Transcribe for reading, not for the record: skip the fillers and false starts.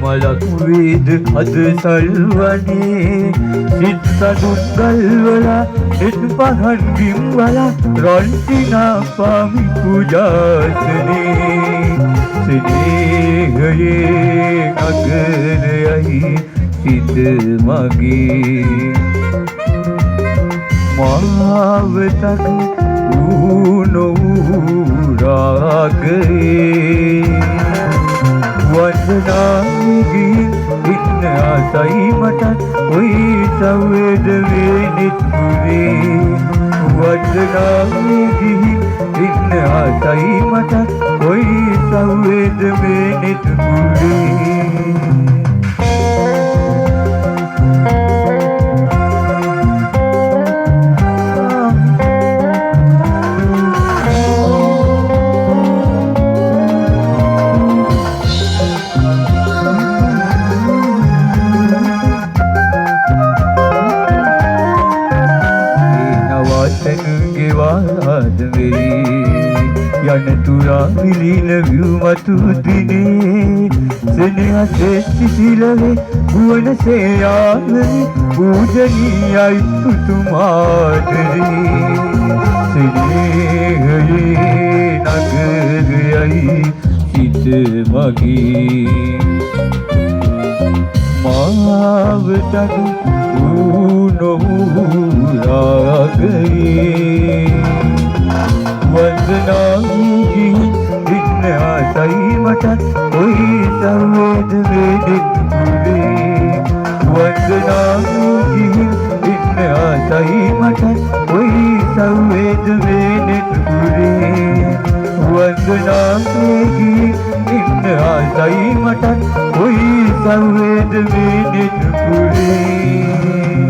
රන්මලක් වේද අද සල්වනේ සිත් සතුන් ගල්වලා එත් පහන් බිම්වලා රන්තිනා පාමි පූජාසනේ ස්නේහයේ නගරයයි සිත මගේ මාවතක් ඌනෝ රාගයේ වන්දනාගී ඉන්න ආසයි මටත් ඔයි සවේද වේනිත් පුරේ වන්දනාගී ඉන්න ආසයි මටත් ඔයි සවේද වේනිත් පුරේ යනතුරා විලින විවමතු දිනේ සෙනෙහසේ සිසිලවේ ගුවනසේ යාලේ පූජනීයයි පුතුමාදරේ ස්නේහයේ නගරයයි සිත මගේ මාවතක් ඌනෝ රාගයේ වන්දනාගී ඉන්න ආසයි මටත් ඔයි සවේද වේනිත් පුරේ වන්දනාගී ඉන්න ආසයි මටත් ඔයි සවේද වේනිත් පුරේ වන්දනාගී ඉන්න ආසයි මටත් ඔයි සවේද වේනිත් පුරේ